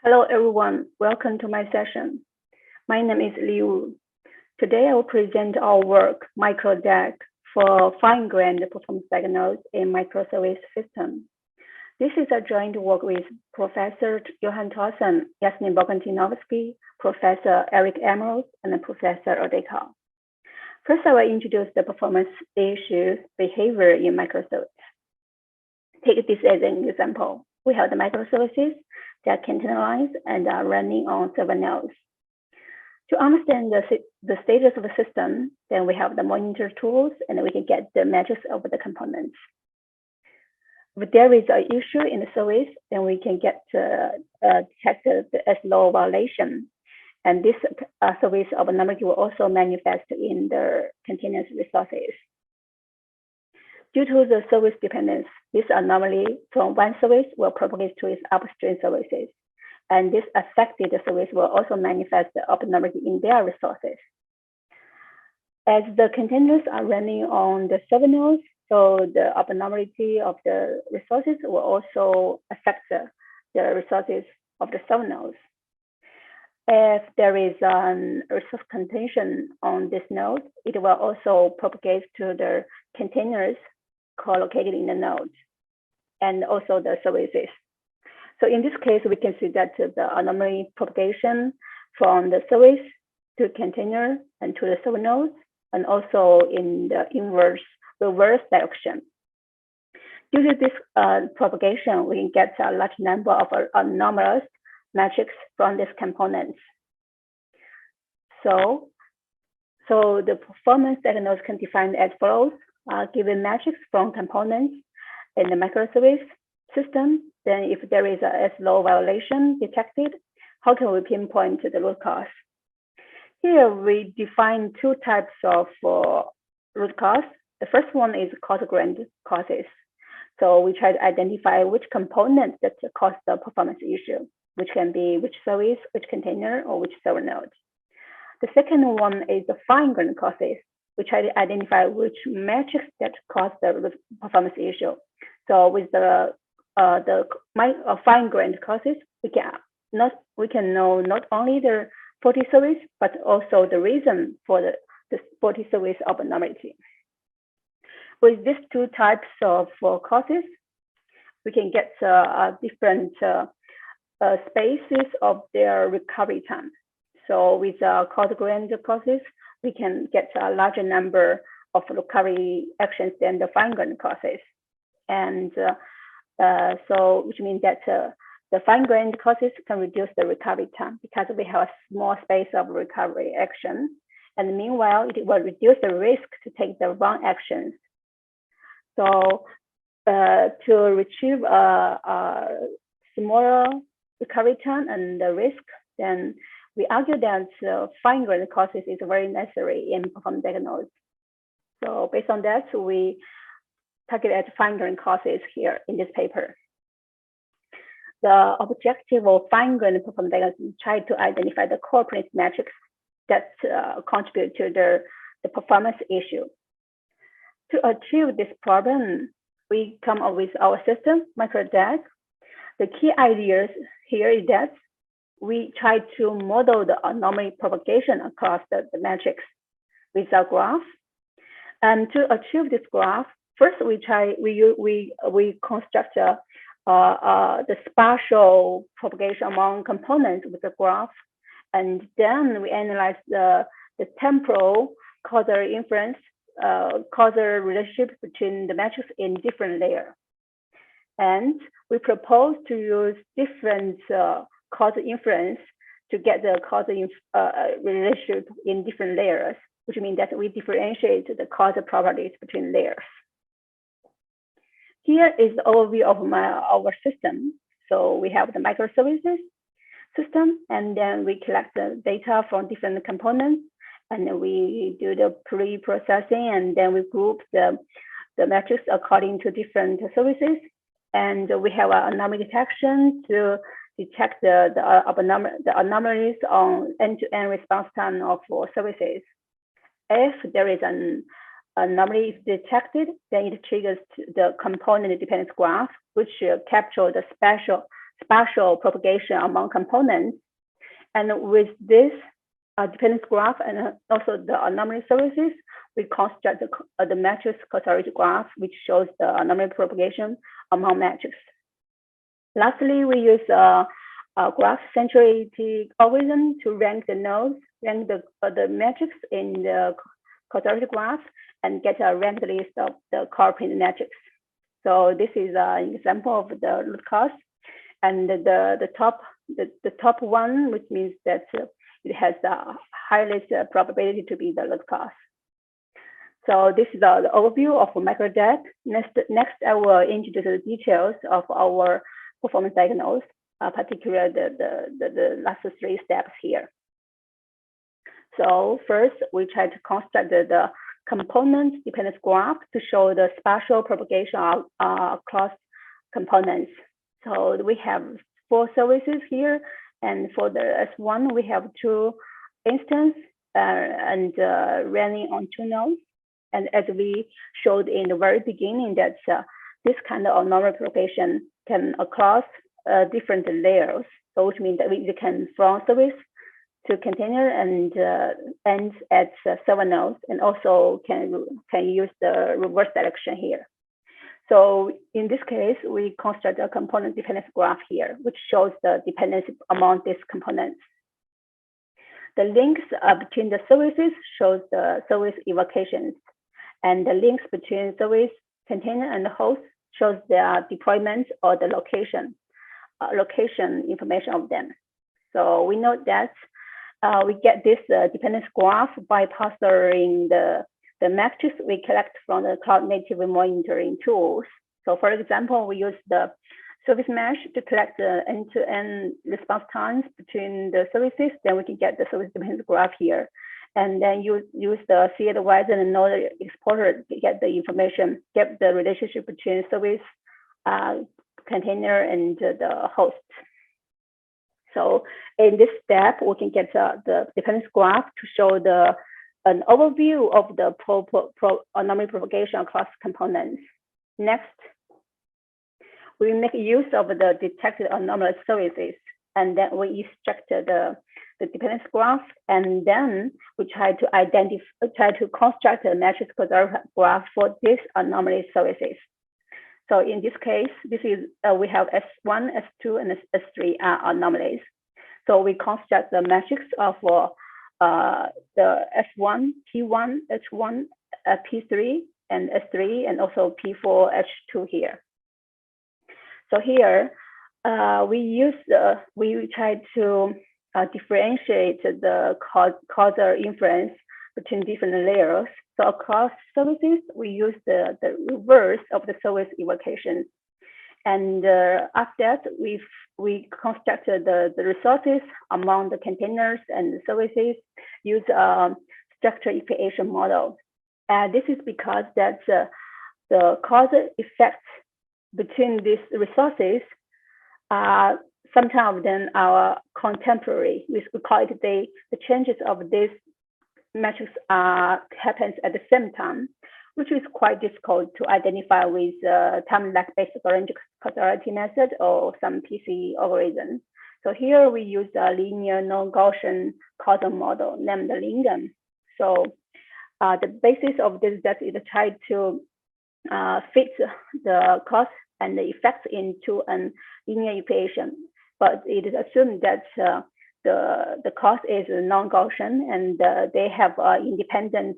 Hello, everyone. Welcome to my session. My name is Liu. Today, I will present our work, MicroDiag, for fine-grained performance diagnose in microservice system. This is a joint work with Professor Johan Thorsen, Yasmin Bogantinovsky, Professor Eric Emerald, and Professor Odeka. First, I will introduce the performance issues behavior in microservice. Take this as an example. We have the microservices that are containerized and are running on server nodes. To understand the status of the system, then we have the monitor tools, and we can get the metrics of the components. If there is an issue in the service, then we can get detect the slow violation. And this service abnormality will also manifest in the continuous resources. Due to the service dependence, this anomaly from one service will propagate to its upstream services. And this affected service will also manifest the abnormality in their resources. As the containers are running on the server nodes, so the abnormality of the resources will also affect the resources of the server nodes. If there is a resource contention on this node, it will also propagate to the containers co-located in the node and also the services. So in this case, we can see that the anomaly propagation from the service to container and to the server nodes, and also in the reverse direction. Due to this propagation, we can get a large number of anomalous metrics from these components. So the performance diagnosis can define as follows. Given metrics from components in the microservice system, then if there is a slow violation detected, how can we pinpoint the root cause? Here we define two types of root cause. The first one is causal-grained causes. So we try to identify which component that cause the performance issue, which can be which service, which container, or which server node. The second one is the fine-grained causes. We try to identify which metrics that cause the performance issue. So with the fine-grained causes, we can know not only the faulty service, but also the reason for the faulty service abnormality. With these two types of causes, we can get different spaces of their recovery time. So with causal-grained causes, we can get a larger number of recovery actions than the fine-grained causes. And so which means that the fine-grained causes can reduce the recovery time because we have a small space of recovery action. And meanwhile, it will reduce the risk to take the wrong actions. So to retrieve a smaller recovery time and the risk, then we argue that fine-grained causes is very necessary in performance diagnosis. So based on that, we target at fine-grained causes here in this paper. The objective of fine-grained performance diagnosis is try to identify the core metrics that contribute to the performance issue. To achieve this problem, we come up with our system, MicroDiag. The key ideas here is that we try to model the anomaly propagation across the metrics with a graph. And to achieve this graph, first we construct the spatial propagation among components with the graph, and then we analyze the temporal causal inference, causal relationship between the metrics in different layers. And we propose to use different causal inference to get the causal relationship in different layers, which means that we differentiate the causal properties between layers. Here is the overview of our system. So we have the microservices system, and then we collect the data from different components, and we do the pre-processing, and then we group the metrics according to different services. And we have an anomaly detection to detect the anomalies on end-to-end response time of services. If there is an anomaly detected, then it triggers the component dependence graph, which capture the spatial propagation among components. And with this dependence graph and also the anomaly services, we construct the matrix causality graph, which shows the anomaly propagation among metrics. Lastly, we use a graph centrality algorithm to rank the nodes, rank the metrics in the causality graph, and get a ranked list of the corresponding metrics. So this is an example of the root cause, and the top one, which means that it has the highest probability to be the root cause. So this is the overview of MicroDiag. Next, I will introduce the details of our performance diagnose, particularly the last 3 steps here. So first, we try to construct the component dependence graph to show the spatial propagation across components. So we have 4 services here, and for the S1, we have 2 instances and running on 2 nodes. And as we showed in the very beginning, that this kind of anomaly propagation can across different layers. So which means that we can from service to container and ends at server nodes, and also can use the reverse direction here. So in this case, we construct a component dependence graph here, which shows the dependency among these components. The links between the services shows the service evocations, and the links between service, container, and the host shows their deployment or the location information of them. So we know that we get this dependence graph by parsing the metrics we collect from the cloud native monitoring tools. So for example, we use the service mesh to collect the end-to-end response times between the services. Then we can get the service dependence graph here. And then use the C-advisor and node exporter to get the information, get the relationship between service, container, and the host. So in this step, we can get the dependence graph to show an overview of the anomaly propagation across components. Next, we make use of the detected anomalous services, and then we extract the dependence graph, and then we try to construct a matrix causality graph for these anomalous services. So in this case, we have S1, S2, and S3 anomalies. So we construct the matrix of the S1, P1, H1, P3, and S3, and also P4, H2 here. So here, we try to differentiate the causal inference between different layers. So across services, we use the reverse of the service evocation. And after that, we constructed the resources among the containers and the services, use a structure equation model. This is because that's the causal effects between these resources, sometimes of them are contemporary. We call it the changes of these metrics happens at the same time, which is quite difficult to identify with time lag-based forensic causality method or some PC algorithm. So here we use a linear non-Gaussian causal model named Lingam. So the basis of this that is try to fit the cause and the effects into a linear equation, but it is assumed that the cause is non-Gaussian and they have independent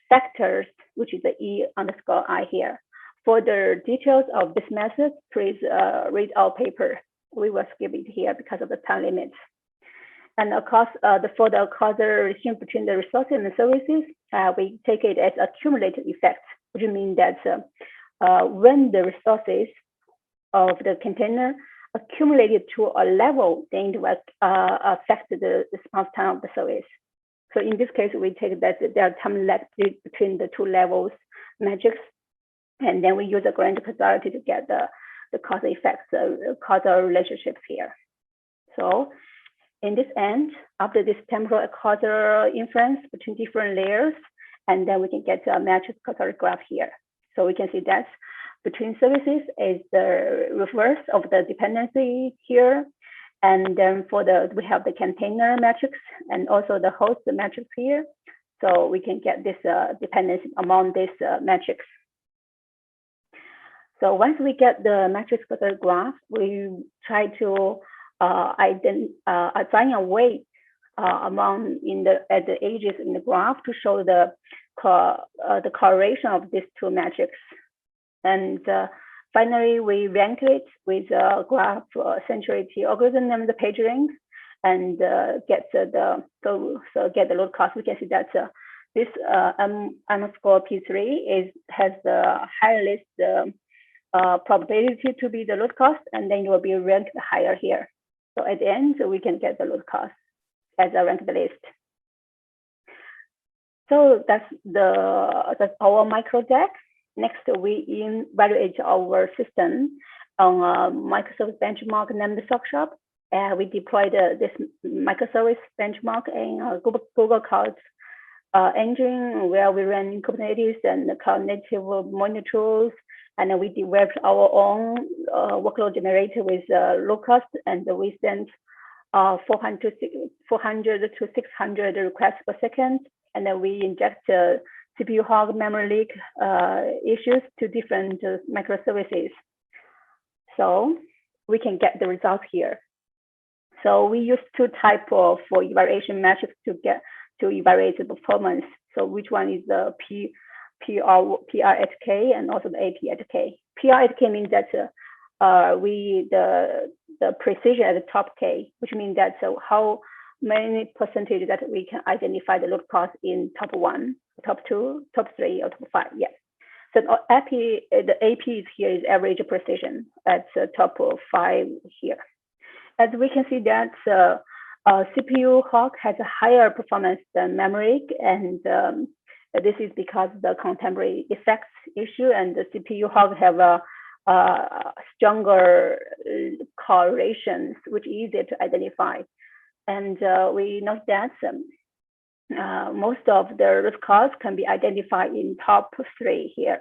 factors, which is the E_I here. For the details of this method, please read our paper. We will skip it here because of the time limit. And of course, for the causal relation between the resources and the services, we take it as accumulated effect, which means that when the resources of the container accumulated to a level, then it will affect the response time of the service. So in this case, we take that there are time lag between the 2 levels metrics, and then we use a granular causality to get the causal effects, causal relationships here. So in this end, after this temporal causal inference between different layers, and then we can get a matrix causality graph here. So we can see that between services is the reverse of the dependency here. And then we have the container metrics and also the host metrics here. So we can get this dependency among these metrics. So once we get the matrix for the graph, we try to assign a weight among at the edges in the graph to show the correlation of these two metrics. And finally, we rank it with a graph centrality algorithm and the PageRank, and get the load cost. We can see that this M-score P3 has the highest probability to be the load cost, and then it will be ranked higher here. So at the end, we can get the load cost as a ranked list. So that's our MicroDiag. Next, we evaluate our system on a microservice benchmark named Sockshop. We deployed this microservice benchmark in Google Cloud engine, where we ran Kubernetes and cloud native monitor tools. And we developed our own workload generator with low cost, and we sent 400 to 600 requests per second. And then we inject CPU hog, memory leak issues to different microservices. So we can get the results here. So we use two types of evaluation metrics to evaluate the performance. So which one is the PRHK and also the APHK. PRHK means that the precision at the top K, which means that how many percentage that we can identify the load cost in top 1, top 2, top 3, or top 5. Yes. So the AP here is average precision at top 5 here. As we can see that CPU hog has a higher performance than memory, and this is because the contemporary effects issue, and the CPU hog have a stronger correlations, which is easier to identify. And we note that most of the root cause can be identified in top 3 here.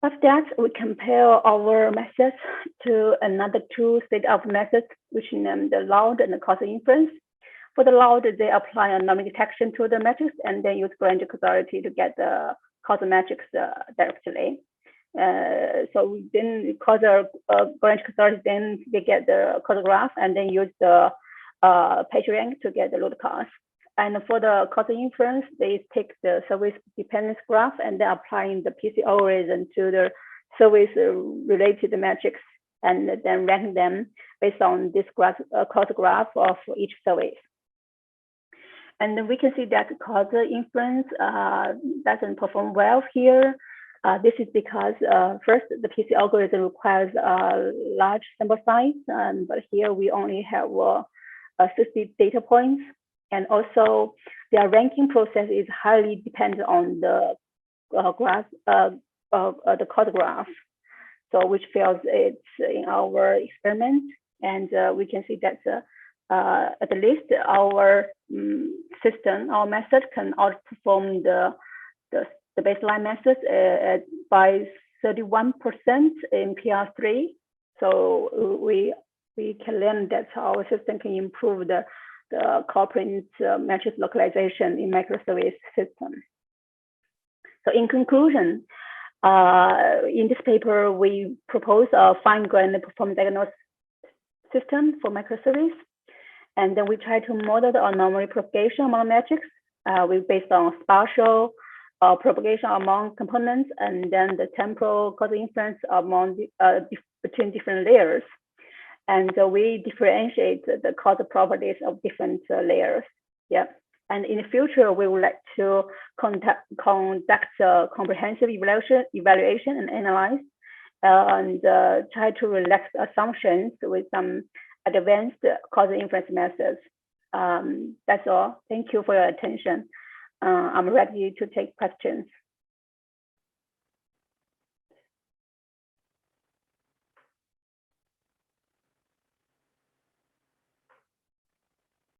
After that, we compare our methods to another two set of methods, which named the loud and the causal inference. For the loud, they apply anomaly detection to the metrics and then use granular causality to get the causal metrics directly. So we then granular causality, then they get the causal graph and then use the PageRank to get the load cost. And for the causal inference, they take the service dependence graph and then applying the PC algorithm to the service related metrics and then rank them based on this graph, causal graph of each service. And then we can see that causal inference doesn't perform well here. This is because first, the PC algorithm requires a large sample size, but here we only have 60 data points. And also, their ranking process is highly dependent on the graph of the causal graph, so which fails it in our experiment. And we can see that at least our system, our method can outperform the baseline method by 31% in PR3. So we can learn that our system can improve the corporate matrix localization in microservice system. So in conclusion, in this paper, we propose a fine-grained performance diagnosis system for microservice. And then we try to model the anomaly propagation among metrics. We based on spatial propagation among components, and then the temporal causal inference among between different layers. And we differentiate the causal properties of different layers. Yeah. And in the future, we would like to conduct a comprehensive evaluation and analyze, and try to relax assumptions with some advanced causal inference methods. That's all. Thank you for your attention. I'm ready to take questions.